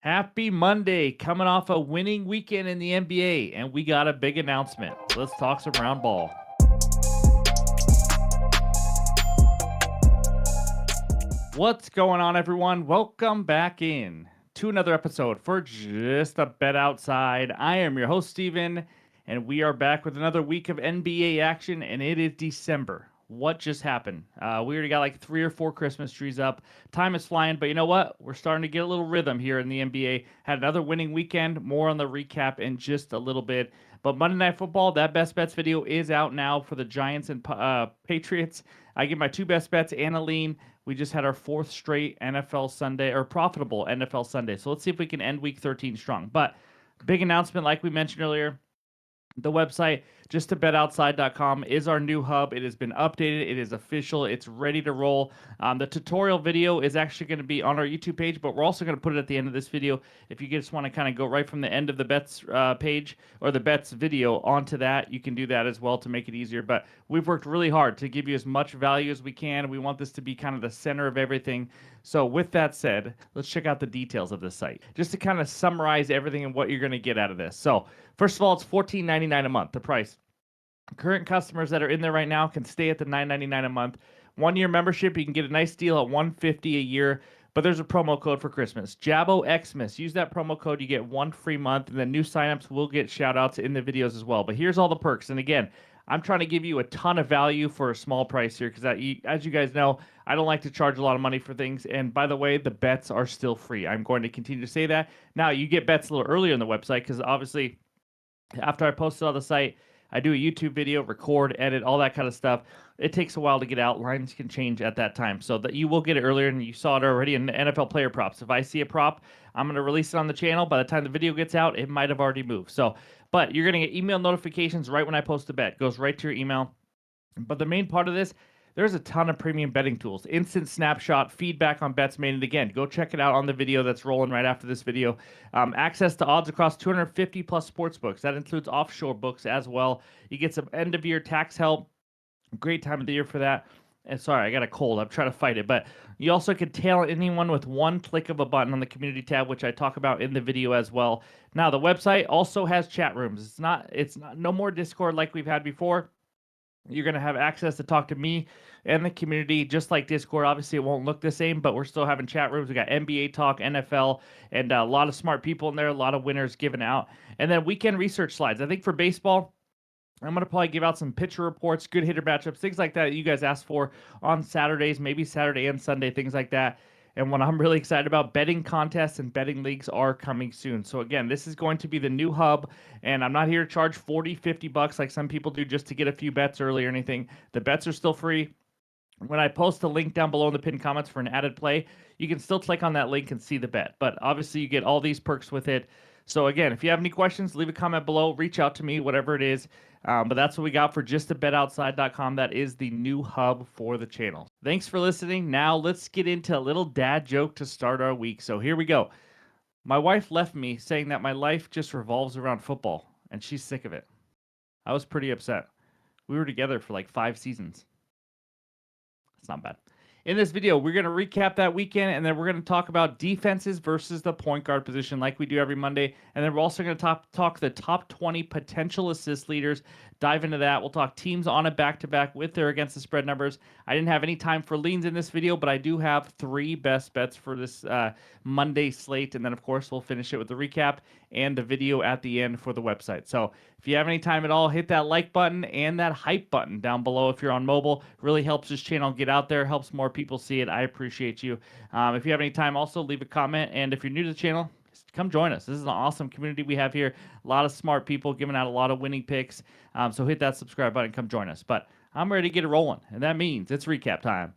Happy Monday, coming off a winning weekend in the NBA, and we got a big announcement. Let's talk some round ball. What's going on, everyone? Welcome back in to another episode for Just a Bet Outside. I am your host, Steven, and we are back with another week of NBA action, and it is December. What just happened? We already got like 3 or 4 Christmas trees up. Time is flying, but you know what? We're starting to get a little rhythm here in the NBA. Had another winning weekend. More on the recap in just a little bit. But Monday Night Football, that best bets video is out now for the Giants and Patriots. I give my two best bets and a lean. We just had our fourth straight NFL Sunday, or profitable NFL Sunday. So let's see if we can end week 13 strong. But big announcement, like we mentioned earlier. The website, justtobetoutside.com, is our new hub. It has been updated. It is official. It's ready to roll. The tutorial video is actually going to be on our YouTube page, but we're also going to put it at the end of this video. If you just want to kind of go right from the end of the bets page or the bets video onto that, you can do that as well to make it easier. But we've worked really hard to give you as much value as we can. We want this to be kind of the center of everything. So with that said, let's check out the details of this site just to kind of summarize everything and what you're going to get out of this. So first of all, it's $14.99 a month, the price. Current customers that are in there right now can stay at the $9.99 a month. 1 year membership, you can get a nice deal at $150 a year. But there's a promo code for Christmas. Jabo Xmas. Use that promo code. You get 1 free month. And then new signups will get shout outs in the videos as well. But here's all the perks. And again, I'm trying to give you a ton of value for a small price here because, as you guys know, I don't like to charge a lot of money for things. And by the way, the bets are still free. I'm going to continue to say that. Now, you get bets a little earlier on the website because obviously after I post it on the site, I do a YouTube video, record, edit, all that kind of stuff. It takes a while to get out. Lines can change at that time. So that you will get it earlier, and you saw it already in the NFL player props. If I see a prop, I'm going to release it on the channel. By the time the video gets out, it might have already moved. So, but you're going to get email notifications right when I post a bet. It goes right to your email. But the main part of this, there's a ton of premium betting tools, instant snapshot, feedback on bets made. And again, go check it out on the video that's rolling right after this video. Access to odds across 250 plus sports books. That includes offshore books as well. You get some end of year tax help. Great time of the year for that. And sorry, I got a cold. I'm trying to fight it. But you also can tail anyone with one click of a button on the community tab, which I talk about in the video as well. Now, the website also has chat rooms. It's not no more Discord like we've had before. You're going to have access to talk to me and the community, just like Discord. Obviously, it won't look the same, but we're still having chat rooms. We got NBA talk, NFL, and a lot of smart people in there, a lot of winners given out. And then weekend research slides. I think for baseball, I'm going to probably give out some pitcher reports, good hitter matchups, things like that you guys asked for on Saturdays, maybe Saturday and Sunday, things like that. And what I'm really excited about, betting contests and betting leagues are coming soon. So again, this is going to be the new hub, and I'm not here to charge 40, 50 bucks like some people do just to get a few bets early or anything. The bets are still free. When I post a link down below in the pinned comments for an added play, you can still click on that link and see the bet. But obviously, you get all these perks with it. So again, if you have any questions, leave a comment below. Reach out to me, whatever it is. But that's what we got for justtobetoutside.com. That is the new hub for the channel. Thanks for listening. Now let's get into a little dad joke to start our week. So here we go. My wife left me saying that my life just revolves around football, and she's sick of it. I was pretty upset. We were together for like 5 seasons. It's not bad. In this video, we're going to recap that weekend, and then we're going to talk about defenses versus the point guard position like we do every Monday. And then we're also going to talk the top 20 potential assist leaders, dive into that. We'll talk teams on a back-to-back with or against the spread numbers. I didn't have any time for leans in this video, but I do have 3 best bets for this Monday slate. And then, of course, we'll finish it with the recap and the video at the end for the website. So if you have any time at all, hit that like button and that hype button down below if you're on mobile. Really helps this channel get out there, helps more people see it. I appreciate you. If you have any time, also leave a comment. And if you're new to the channel, come join us. This is an awesome community we have here. A lot of smart people giving out a lot of winning picks. So hit that subscribe button and come join us. But I'm ready to get it rolling, and that means it's recap time.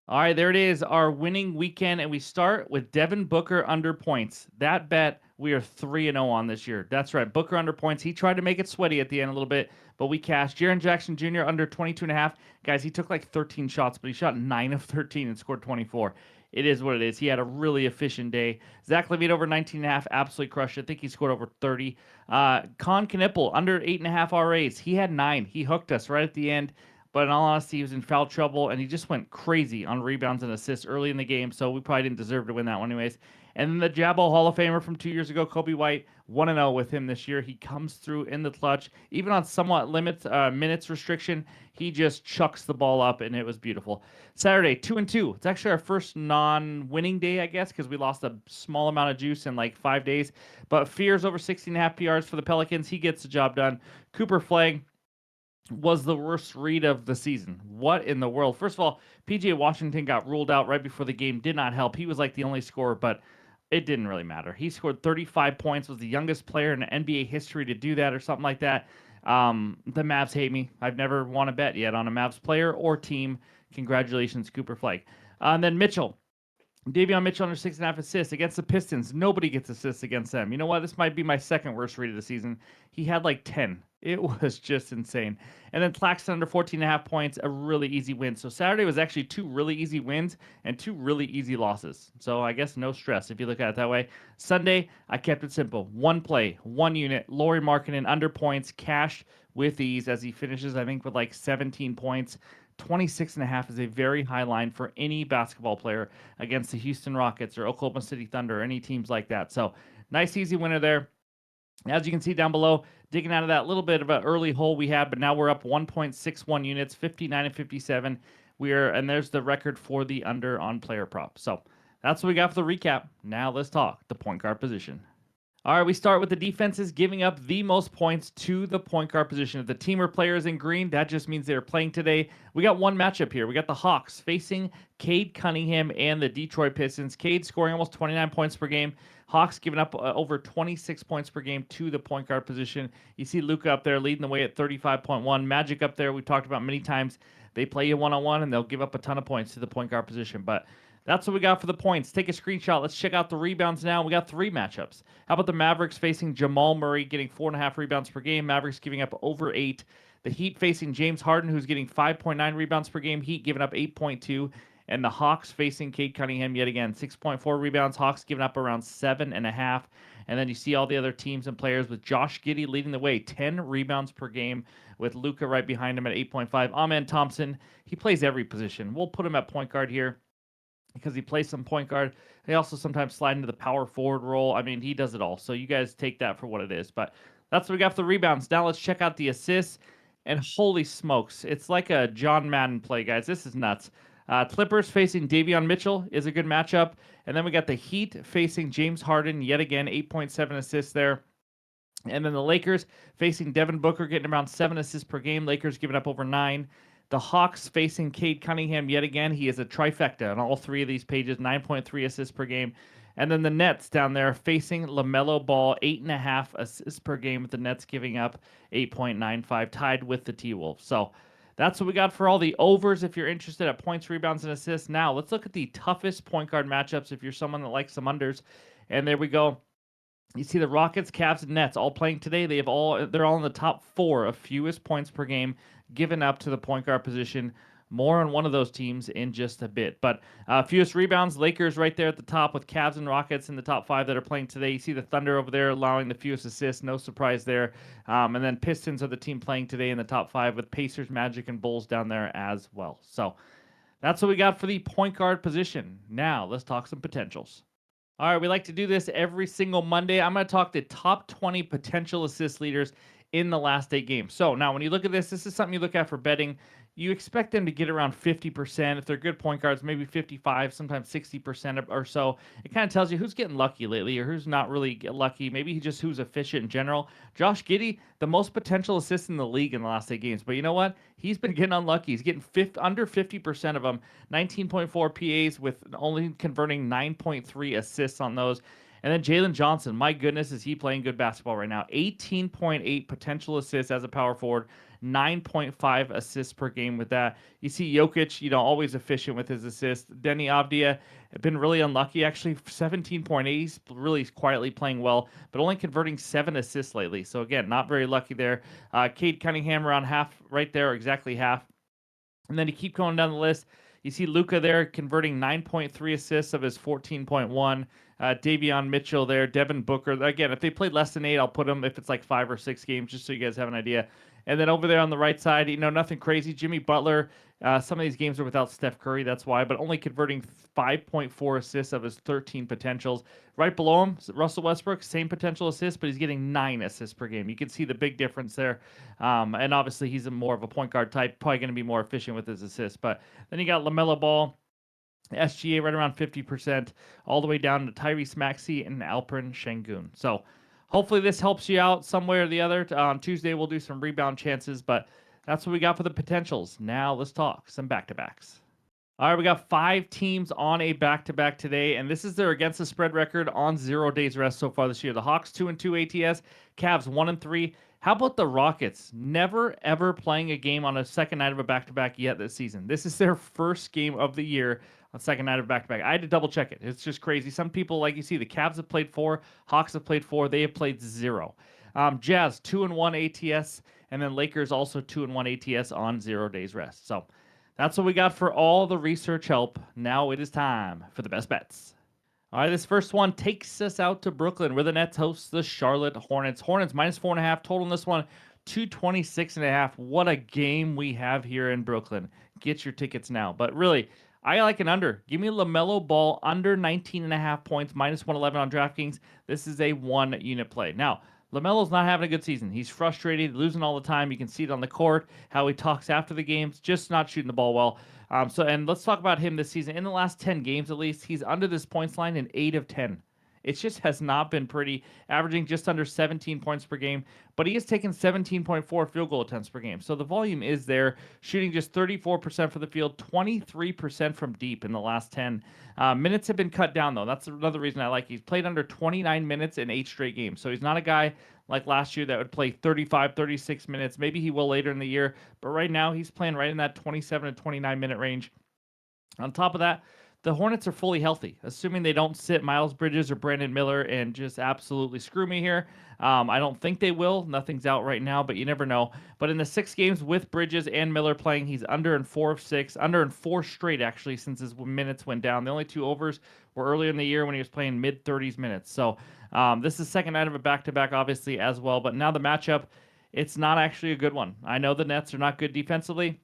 All right, there it is, our winning weekend, and we start with Devin Booker under points. That bet we are 3-0 on this year. That's right, Booker under points. He tried to make it sweaty at the end a little bit, but we cashed. Jaren Jackson Jr. under 22.5. Guys, he took like 13 shots, but he shot 9 of 13 and scored 24. It is what it is. He had a really efficient day. Zach LaVine over 19.5, absolutely crushed it. I think he scored over 30. Con Knippel under 8.5 RAs. He had 9. He hooked us right at the end. But in all honesty, he was in foul trouble, and he just went crazy on rebounds and assists early in the game, so we probably didn't deserve to win that one anyways. And then the Jabbo Hall of Famer from 2 years ago, Kobe White, 1-0 with him this year. He comes through in the clutch, even on somewhat minutes restriction. He just chucks the ball up, and it was beautiful. Saturday, 2-2. It's actually our first non-winning day, I guess, because we lost a small amount of juice in like 5 days. But Fears over 16.5 PRs for the Pelicans. He gets the job done. Cooper Flagg was the worst read of the season. What in the world? First of all, PJ Washington got ruled out right before the game. Did not help. He was like the only scorer, but it didn't really matter. He scored 35 points, was the youngest player in NBA history to do that or something like that. The Mavs hate me. I've never won a bet yet on a Mavs player or team. Congratulations, Cooper Flagg. And then Mitchell. Davion Mitchell under 6.5 assists against the Pistons. Nobody gets assists against them. You know what? This might be my second worst read of the season. He had like 10. It was just insane. And then Claxton under 14.5 points, a really easy win. So Saturday was actually 2 really easy wins and 2 really easy losses. So I guess no stress if you look at it that way. Sunday, I kept it simple. 1 play, 1 unit. Lauri Markkanen under points, cash with ease as he finishes, I think, with like 17 points. 26.5 is a very high line for any basketball player against the Houston Rockets or Oklahoma City Thunder or any teams like that. So nice, easy winner there. As you can see down below, digging out of that little bit of an early hole we had, but now we're up 1.61 units, 59 and 57. And there's the record for the under on player prop. So that's what we got for the recap. Now let's talk the point guard position. All right, we start with the defenses giving up the most points to the point guard position. If the team or player is in green, that just means they're playing today. We got one matchup here. We got the Hawks facing Cade Cunningham and the Detroit Pistons. Cade scoring almost 29 points per game. Hawks giving up over 26 points per game to the point guard position. You see Luka up there leading the way at 35.1. Magic up there, we've talked about many times. They play you one-on-one, and they'll give up a ton of points to the point guard position. But that's what we got for the points. Take a screenshot. Let's check out the rebounds now. We got 3 matchups. How about the Mavericks facing Jamal Murray, getting 4.5 rebounds per game. Mavericks giving up over 8. The Heat facing James Harden, who's getting 5.9 rebounds per game. Heat giving up 8.2. And the Hawks facing Cade Cunningham yet again. 6.4 rebounds. Hawks giving up around 7.5. And then you see all the other teams and players with Josh Giddey leading the way. 10 rebounds per game with Luka right behind him at 8.5. Amen Thompson, he plays every position. We'll put him at point guard here because he plays some point guard. They also sometimes slide into the power forward role. I mean, he does it all. So you guys take that for what it is. But that's what we got for the rebounds. Now let's check out the assists. And holy smokes, it's like a John Madden play, guys. This is nuts. Clippers facing Davion Mitchell is a good matchup. And then we got the Heat facing James Harden. Yet again, 8.7 assists there. And then the Lakers facing Devin Booker, getting around 7 assists per game. Lakers giving up over 9. The Hawks facing Cade Cunningham yet again. He is a trifecta on all 3 of these pages, 9.3 assists per game. And then the Nets down there facing LaMelo Ball, 8.5 assists per game, with the Nets giving up 8.95, tied with the T-Wolves. So that's what we got for all the overs if you're interested at points, rebounds, and assists. Now let's look at the toughest point guard matchups if you're someone that likes some unders. And there we go. You see the Rockets, Cavs, and Nets all playing today. They're all in the top 4 of fewest points per game given up to the point guard position. More on one of those teams in just a bit. But fewest rebounds, Lakers right there at the top with Cavs and Rockets in the top 5 that are playing today. You see the Thunder over there allowing the fewest assists. No surprise there. And then Pistons are the team playing today in the top 5 with Pacers, Magic, and Bulls down there as well. So that's what we got for the point guard position. Now let's talk some potentials. All right, we like to do this every single Monday. I'm going to talk the top 20 potential assist leaders in the last 8 games. So now when you look at this is something you look at for betting. You expect them to get around 50%. If they're good point guards, maybe 55, sometimes 60% or so. It kind of tells you who's getting lucky lately or who's not really lucky. Maybe just who's efficient in general. Josh Giddey, the most potential assist in the league in the last 8 games. But you know what? He's been getting unlucky. He's getting under 50% of them. 19.4 PAs with only converting 9.3 assists on those. And then Jalen Johnson, my goodness, is he playing good basketball right now? 18.8 potential assists as a power forward, 9.5 assists per game with that. You see Jokic, always efficient with his assists. Denny Avdia been really unlucky, actually 17.8. He's really quietly playing well, but only converting 7 assists lately. So again, not very lucky there. Cade Cunningham around half right there, exactly half. And then you keep going down the list. You see Luka there converting 9.3 assists of his 14.1. Davion Mitchell there, Devin Booker. Again, if they played less than 8, I'll put them if it's like 5 or 6 games, just so you guys have an idea. And then over there on the right side, nothing crazy. Jimmy Butler, some of these games are without Steph Curry, that's why, but only converting 5.4 assists of his 13 potentials. Right below him, Russell Westbrook, same potential assists, but he's getting 9 assists per game. You can see the big difference there. And obviously, he's more of a point guard type, probably going to be more efficient with his assists. But then you got LaMelo Ball, SGA right around 50%, all the way down to Tyrese Maxey and Alperen Şengün. So hopefully this helps you out some way or the other. On Tuesday, we'll do some rebound chances, but that's what we got for the potentials. Now let's talk some back-to-backs. All right, we got 5 teams on a back-to-back today, and this is their against the spread record on 0 days rest so far this year. The Hawks 2-2 ATS, Cavs 1-3. How about the Rockets? Never ever playing a game on a second night of a back-to-back yet this season. This is their first game of the year on second night of back-to-back. I had to double check it. It's just crazy. Some people, like you see, the Cavs have played 4, Hawks have played 4, they have played 0. Jazz 2-1 ATS, and then Lakers also 2-1 ATS on 0 days rest. So that's what we got for all the research help. Now it is time for the best bets. All right, this first one takes us out to Brooklyn, where the Nets host the Charlotte Hornets. Hornets minus 4.5 total in this one, 226.5. What a game we have here in Brooklyn. Get your tickets now. But really, I like an under. Give me LaMelo Ball under 19.5 points, minus 111 on DraftKings. This is a 1-unit play. Now, LaMelo's not having a good season. He's frustrated, losing all the time. You can see it on the court, how he talks after the games, just not shooting the ball well. And let's talk about him this season. In the last 10 games, at least, he's under this points line in 8 of 10. It just has not been pretty, averaging just under 17 points per game, but he has taken 17.4 field goal attempts per game. So the volume is there, shooting just 34% for the field, 23% from deep in the last 10. Minutes have been cut down, though. That's another reason I like. He's played under 29 minutes in 8 straight games. So he's not a guy like last year that would play 35, 36 minutes. Maybe he will later in the year, but right now he's playing right in that 27 to 29 minute range. On top of that, the Hornets are fully healthy, assuming they don't sit Miles Bridges or Brandon Miller and just absolutely screw me here. I don't think they will. Nothing's out right now, but you never know. But in the 6 games with Bridges and Miller playing, he's under in 4 of 6, under in 4 straight, actually, since his minutes went down. The only 2 overs were earlier in the year when he was playing mid-30s minutes. So this is second night of a back-to-back, obviously, as well. But now the matchup, it's not actually a good one. I know the Nets are not good defensively.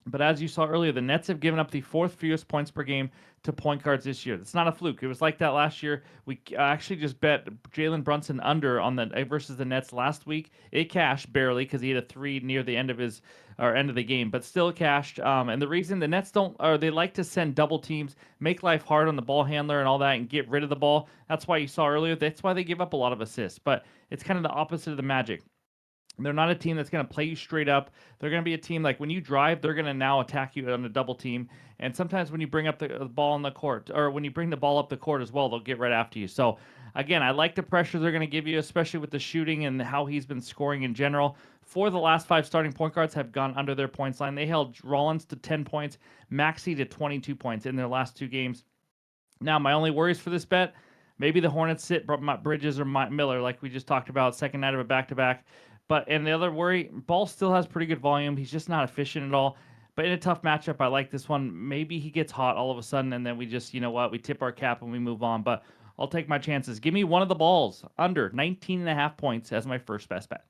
But as you saw earlier, the Nets have given up the 4th fewest points per game to point guards this year. It's not a fluke. It was like that last year. We actually just bet Jalen Brunson under on the versus the Nets last week. It cashed barely because he had a 3 near the end of end of the game, but still cashed. And the reason the Nets they like to send double teams, make life hard on the ball handler and all that, and get rid of the ball. That's why you saw earlier. That's why they give up a lot of assists. But it's kind of the opposite of the Magic. They're not a team that's going to play you straight up. They're going to be a team like when you drive, they're going to now attack you on a double team. And sometimes when you bring up the ball on the court, or when you bring the ball up the court as well, they'll get right after you. So, again, I like the pressure they're going to give you, especially with the shooting and how he's been scoring in general. 4 of the last 5 starting point guards have gone under their points line. They held Rollins to 10 points, Maxey to 22 points in their last 2 games. Now, my only worries for this bet, maybe the Hornets sit Bridges or Miller, like we just talked about, second night of a back-to-back. And the other worry, Ball still has pretty good volume. He's just not efficient at all. But in a tough matchup, I like this one. Maybe he gets hot all of a sudden, and then we just, we tip our cap and we move on. But I'll take my chances. Give me one of the balls under 19.5 points as my first best bet.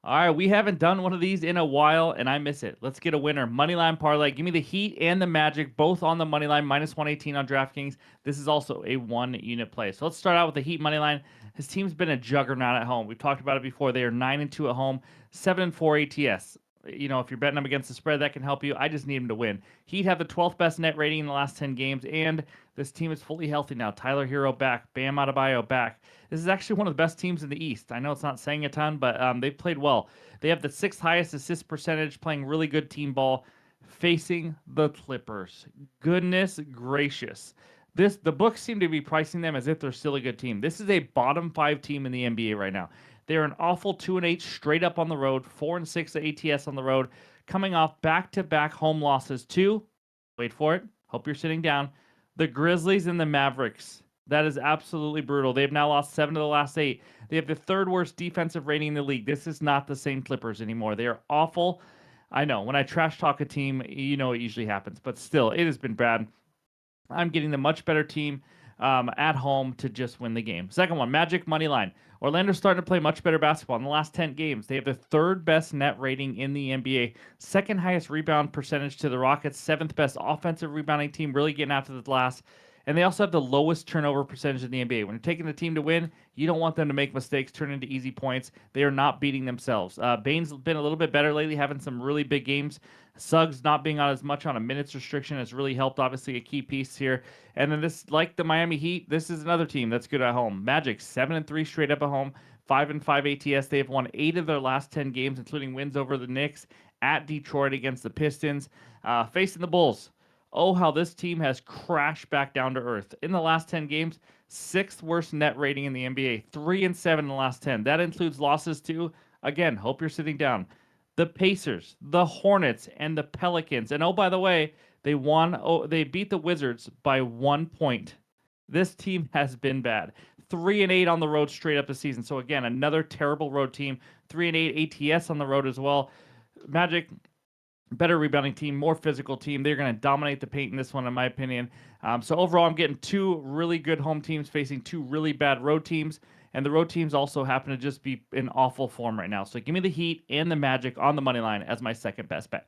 All right, we haven't done one of these in a while, and I miss it. Let's get a winner. Moneyline parlay. Give me the Heat and the Magic, both on the moneyline, minus 118 on DraftKings. This is also a 1-unit play. So let's start out with the Heat moneyline. His team's been a juggernaut at home. We've talked about it before. They are 9-2 at home, 7-4 ATS. If you're betting them against the spread, that can help you. I just need him to win. Heat have the 12th best net rating in the last 10 games, and this team is fully healthy now. Tyler Hero back, Bam Adebayo back. This is actually one of the best teams in the East. I know it's not saying a ton, but they've played well. They have the 6th highest assist percentage, playing really good team ball, facing the Clippers. Goodness gracious. The books seem to be pricing them as if they're still a good team. This is a bottom 5 team in the NBA right now. They're an awful 2-8 straight up on the road, 4-6 ATS on the road, coming off back-to-back home losses to, wait for it, hope you're sitting down, the Grizzlies and the Mavericks. That is absolutely brutal. They've now lost 7 of the last 8. They have the 3rd worst defensive rating in the league. This is not the same Clippers anymore. They are awful. I know, when I trash talk a team, it usually happens, but still, it has been bad. I'm getting the much better team. at home to just win the game. Second one, Magic money line. Orlando's starting to play much better basketball in the last 10 games. They have the third best net rating in the NBA, second highest rebound percentage to the Rockets, seventh best offensive rebounding team, really getting after the glass. And they also have the lowest turnover percentage in the NBA. When you're taking the team to win, you don't want them to make mistakes, turn into easy points. They are not beating themselves. Bane's been a little bit better lately, having some really big games. Suggs not being on as much on a minutes restriction has really helped, obviously, a key piece here. And then this, like the Miami Heat, this is another team that's good at home. Magic 7-3 straight up at home, 5-5 ATS. They have won 8 of their last 10 games, including wins over the Knicks, at Detroit against the Pistons, facing the Bulls. Oh, how this team has crashed back down to earth. In the last 10 games, sixth worst net rating in the NBA, 3-7 in the last 10. That includes losses to, again, hope you're sitting down, the Pacers, the Hornets, and the Pelicans. And oh, by the way, they beat the Wizards by 1 point. This team has been bad. 3-8 on the road straight up the season. So again, another terrible road team. 3-8 ATS on the road as well. Magic, better rebounding team, more physical team. They're going to dominate the paint in this one, in my opinion. So overall, I'm getting two really good home teams facing two really bad road teams. And the road teams also happen to just be in awful form right now. So give me the Heat and the Magic on the money line as my second best bet.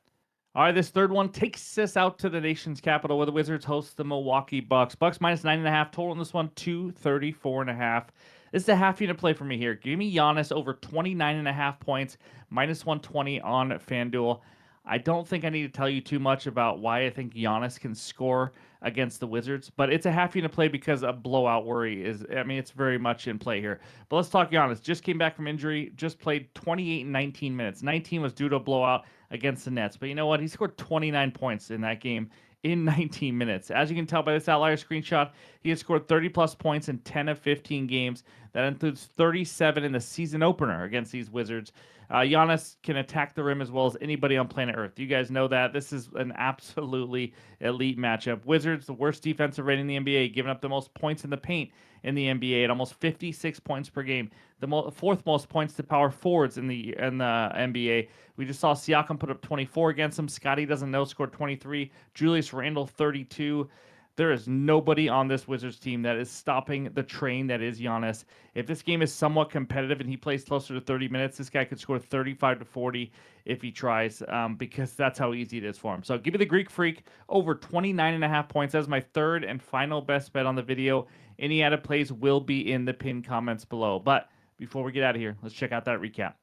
All right, this third one takes us out to the nation's capital where the Wizards host the Milwaukee Bucks. Bucks minus 9.5. Total in this one, 234.5. This is a half unit play for me here. Give me Giannis over 29.5 points, minus 120 on FanDuel. I don't think I need to tell you too much about why I think Giannis can score against the Wizards, but it's a half unit play because a blowout worry is, I mean, it's very much in play here. But let's talk Giannis. Just came back from injury, just played 28 and 19 minutes. 19 was due to a blowout against the Nets. But you know what? He scored 29 points in that game in 19 minutes. As you can tell by this outlier screenshot, he has scored 30 plus points in 10 of 15 games. That includes 37 in the season opener against these Wizards. Giannis can attack the rim as well as anybody on planet Earth. You guys know that. This is an absolutely elite matchup. Wizards, the worst defensive rating in the NBA, giving up the most points in the paint in the NBA at almost 56 points per game. The fourth most points to power forwards in the NBA. We just saw Siakam put up 24 against him. Scotty doesn't know, scored 23. Julius Randle 32. There is nobody on this Wizards team that is stopping the train that is Giannis. If this game is somewhat competitive and he plays closer to 30 minutes, this guy could score 35 to 40 if he tries, because that's how easy it is for him. So give me the Greek Freak over 29.5 points. That's my third and final best bet on the video. Any added plays will be in the pinned comments below. But before we get out of here, let's check out that recap.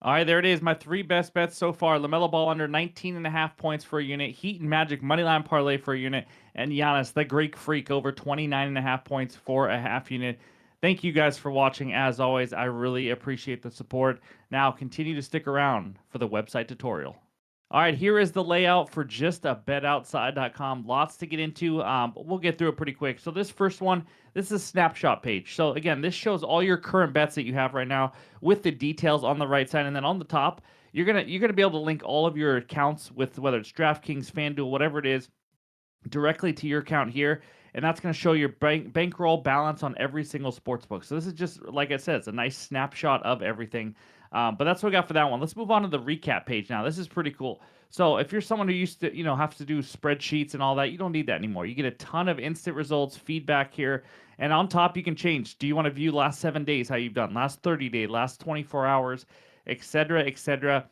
All right, there it is. My three best bets so far. LaMelo Ball under 19.5 points for a unit. Heat and Magic moneyline parlay for a unit. And Giannis, the Greek Freak, over 29.5 points for a half unit. Thank you guys for watching. As always, I really appreciate the support. Now, continue to stick around for the website tutorial. All right, here is the layout for just a betoutside.com. Lots to get into, but we'll get through it pretty quick. So this first one, this is a snapshot page. So again, this shows all your current bets that you have right now with the details on the right side, and then on the top, you're gonna be able to link all of your accounts with whether it's DraftKings, FanDuel, whatever it is, directly to your account here. And that's going to show your bankroll balance on every single sports book. So this is just, like I said, it's a nice snapshot of everything. But that's what we got for that one. Let's move on to the recap page now. This is pretty cool. So if you're someone who used to, have to do spreadsheets and all that, you don't need that anymore. You get a ton of instant results, feedback here. And on top, you can change. Do you want to view last 7 days, how you've done, last 30 days, last 24 hours, etc., etc.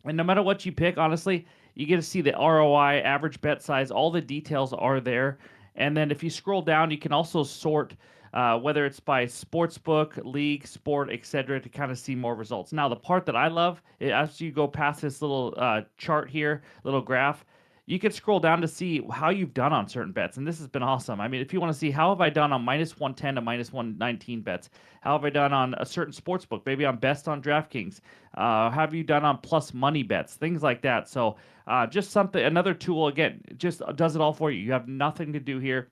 And no matter what you pick, honestly, you get to see the ROI, average bet size, all the details are there. And then if you scroll down, you can also sort whether it's by sportsbook, league, sport, etc., to kind of see more results. Now, the part that I love, as you go past this little chart here, little graph, you can scroll down to see how you've done on certain bets. And this has been awesome. I mean, if you want to see how have I done on minus 110 to minus 119 bets, how have I done on a certain sports book, maybe on best on DraftKings, how have you done on plus money bets, things like that. So just something, another tool, again, just does it all for you. You have nothing to do here.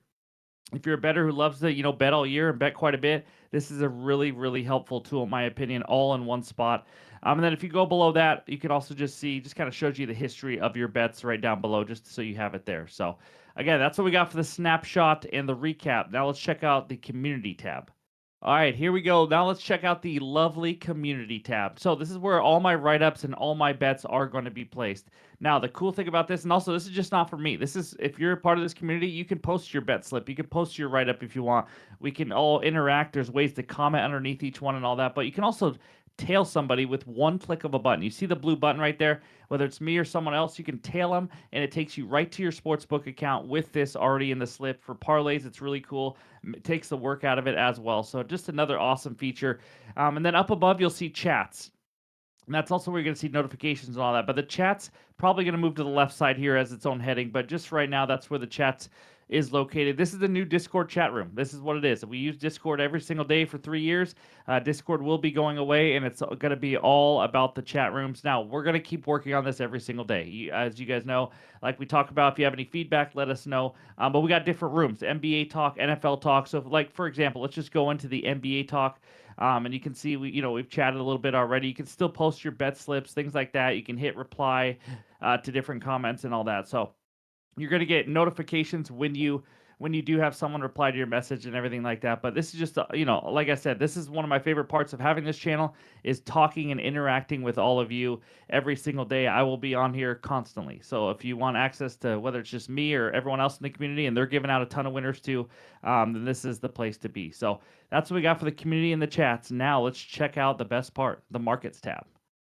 If you're a bettor who loves to, bet all year and bet quite a bit, this is a really, really helpful tool, in my opinion, all in one spot. And then if you go below that, you can also just see, just kind of shows you the history of your bets right down below, just so you have it there. So again, that's what we got for the snapshot and the recap. Now let's check out the community tab. All right, here we go. Now let's check out the lovely community tab. So this is where all my write-ups and all my bets are going to be placed. Now, the cool thing about this, and also this is just not for me. This is if you're a part of this community, you can post your bet slip. You can post your write-up if you want. We can all interact. There's ways to comment underneath each one and all that, but you can also tail somebody with one click of a button. You see the blue button right there? Whether it's me or someone else, you can tail them and it takes you right to your sportsbook account with this already in the slip. For parlays, it's really cool. It takes the work out of it as well. So just another awesome feature. And then up above, you'll see chats. And that's also where you're going to see notifications and all that. But the chat's probably going to move to the left side here as its own heading. But just right now, that's where the chats is located. This is the new Discord chat room. This is what it is. We use Discord every single day for 3 years. Discord will be going away, and it's going to be all about the chat rooms. Now, we're going to keep working on this every single day. As you guys know, like we talk about, if you have any feedback, let us know. But we got different rooms, NBA talk, NFL talk. So, like, for example, let's just go into the NBA talk. And you can see we've chatted a little bit already. You can still post your bet slips, things like that. You can hit reply to different comments and all that. So you're going to get notifications when you do have someone reply to your message and everything like that. But this is just like I said, this is one of my favorite parts of having this channel is talking and interacting with all of you every single day. I will be on here constantly. So if you want access to whether it's just me or everyone else in the community, and they're giving out a ton of winners too, then this is the place to be. So that's what we got for the community and the chats. Now let's check out the best part, the markets tab.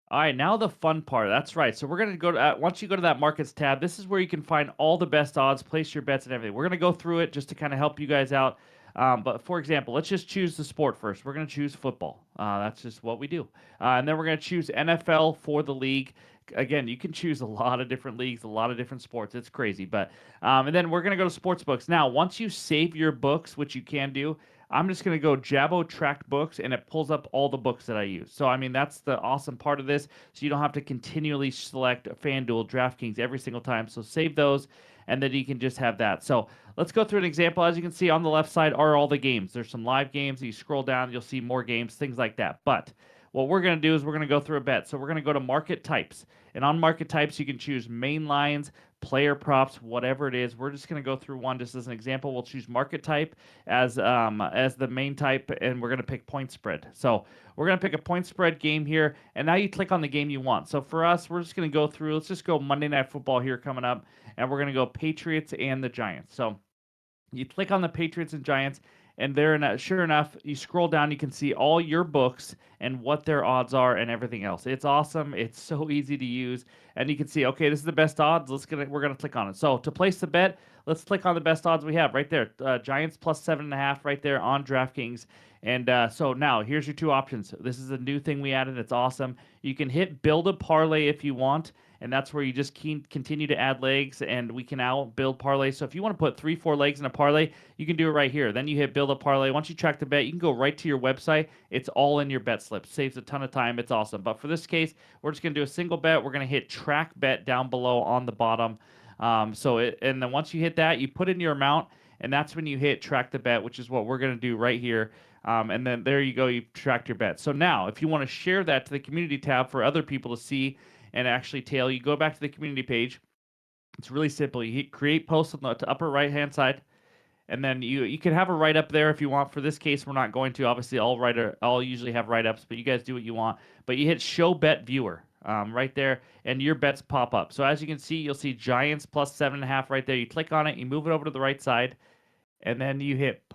All right, now the fun part. That's right. So we're going to go to once you go to that markets tab, this is where you can find all the best odds, place your bets and everything. We're going to go through it just to kind of help you guys out. But for example, let's just choose the sport first. We're going to choose football. That's just what we do. And then we're going to choose NFL for the league. Again, you can choose a lot of different leagues, a lot of different sports. It's crazy. But and then we're going to go to sports books. Now, once you save your books, which you can do, I'm just going to go Jabo tracked books and it pulls up all the books that I use. So, I mean, that's the awesome part of this. So, you don't have to continually select FanDuel, DraftKings every single time. So, save those and then you can just have that. So, let's go through an example. As you can see on the left side are all the games. There's some live games. You scroll down, you'll see more games, things like that. But what we're going to do is we're going to go through a bet. So, we're going to go to market types. And on market types, you can choose main lines, player props, whatever it is. We're just going to go through one just as an example. We'll choose market type as the main type, and we're going to pick point spread. So we're going to pick a point spread game here, and now you click on the game you want. So for us, we're just going to go through. Let's just go Monday Night Football here coming up, and we're going to go Patriots and the Giants. So you click on the Patriots and Giants, and sure enough, you scroll down, you can see all your books and what their odds are and everything else. It's awesome. It's so easy to use, and you can see, okay, this is the best odds. We're gonna click on it. So to place the bet, let's click on the best odds we have right there. Giants plus 7.5 right there on DraftKings. And so now here's your two options. This is a new thing we added. It's awesome. You can hit build a parlay if you want, and that's where you just continue to add legs, and we can now build parlays. So if you want to put 3-4 legs in a parlay, you can do it right here. Then you hit build a parlay. Once you track the bet, you can go right to your website. It's all in your bet slip. Saves a ton of time. It's awesome. But for this case, we're just going to do a single bet. We're going to hit track bet down below on the bottom. And then once you hit that, you put in your amount, and that's when you hit track the bet, which is what we're going to do right here. And then there you go, you tracked your bet. So now, if you want to share that to the community tab for other people to see and actually tail, you go back to the community page. It's really simple. You hit create post on the upper right hand side, and then you can have a write up there if you want. For this case, we're not going to. Obviously, I'll usually have write ups, but you guys do what you want. But you hit show bet viewer right there, and your bets pop up. So as you can see, you'll see Giants plus 7.5 right there. You click on it, you move it over to the right side, and then you hit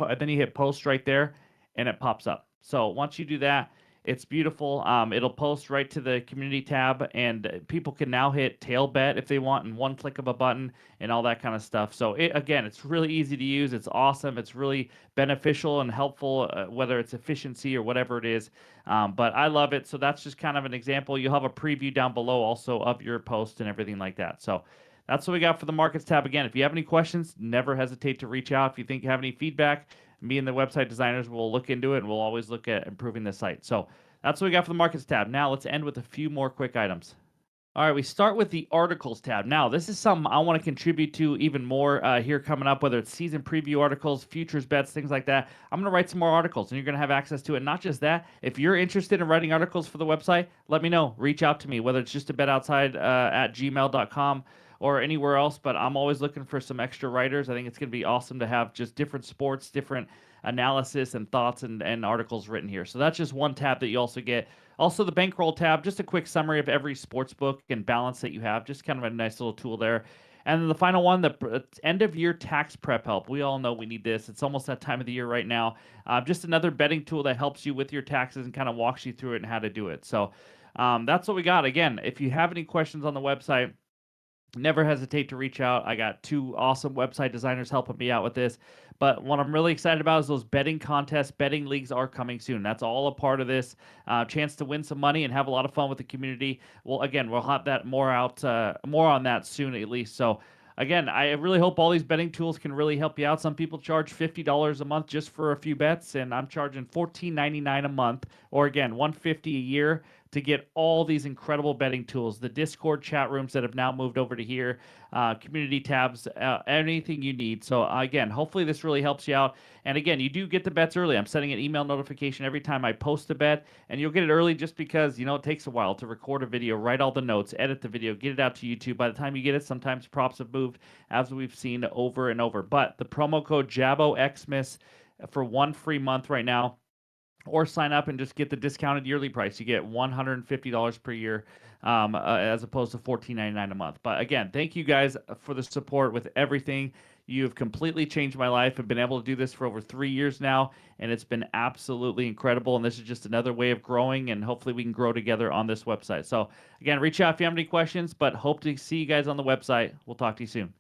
post right there, and it pops up. So once you do that, it's beautiful. It'll post right to the community tab, and people can now hit tail bet if they want in one click of a button and all that kind of stuff. So again, it's really easy to use. It's awesome. It's really beneficial and helpful, whether it's efficiency or whatever it is. But I love it. So that's just kind of an example. You'll have a preview down below also of your post and everything like that. So that's what we got for the markets tab. Again, if you have any questions, never hesitate to reach out. If you think you have any feedback, me and the website designers will look into it, and we'll always look at improving the site. So that's what we got for the markets tab. Now let's end with a few more quick items. All right, we start with the articles tab. Now, this is something I want to contribute to even more here coming up, whether it's season preview articles, futures bets, things like that. I'm going to write some more articles, and you're going to have access to it. Not just that, if you're interested in writing articles for the website, let me know. Reach out to me, whether it's just a bet outside at gmail.com or anywhere else, but I'm always looking for some extra writers. I think it's going to be awesome to have just different sports, different analysis and thoughts and articles written here. So that's just one tab that you also get. Also, the bankroll tab, just a quick summary of every sports book and balance that you have. Just kind of a nice little tool there. And then the final one, the end of year tax prep help. We all know we need this. It's almost that time of the year right now. Just another betting tool that helps you with your taxes and kind of walks you through it and how to do it. So that's what we got. Again, if you have any questions on the website, never hesitate to reach out. I got two awesome website designers helping me out with this. But what I'm really excited about is those betting contests, betting leagues are coming soon. That's all a part of this chance to win some money and have a lot of fun with the community. Well, again, we'll have that more on that soon at least. So again, I really hope all these betting tools can really help you out. Some people charge $50 a month just for a few bets, and I'm charging $14.99 a month, or again, $150 a year to get all these incredible betting tools, the Discord chat rooms that have now moved over to here, community tabs, anything you need. So again, hopefully this really helps you out. And again, you do get the bets early. I'm sending an email notification every time I post a bet, and you'll get it early just because, it takes a while to record a video, write all the notes, edit the video, get it out to YouTube. By the time you get it, sometimes props have moved, as we've seen over and over. But the promo code JABOXMIS for one free month right now, or sign up and just get the discounted yearly price. You get $150 per year, as opposed to $14.99 a month. But again, thank you guys for the support with everything. You have completely changed my life. I've been able to do this for over 3 years now, and it's been absolutely incredible. And this is just another way of growing, and hopefully we can grow together on this website. So again, reach out if you have any questions, but hope to see you guys on the website. We'll talk to you soon.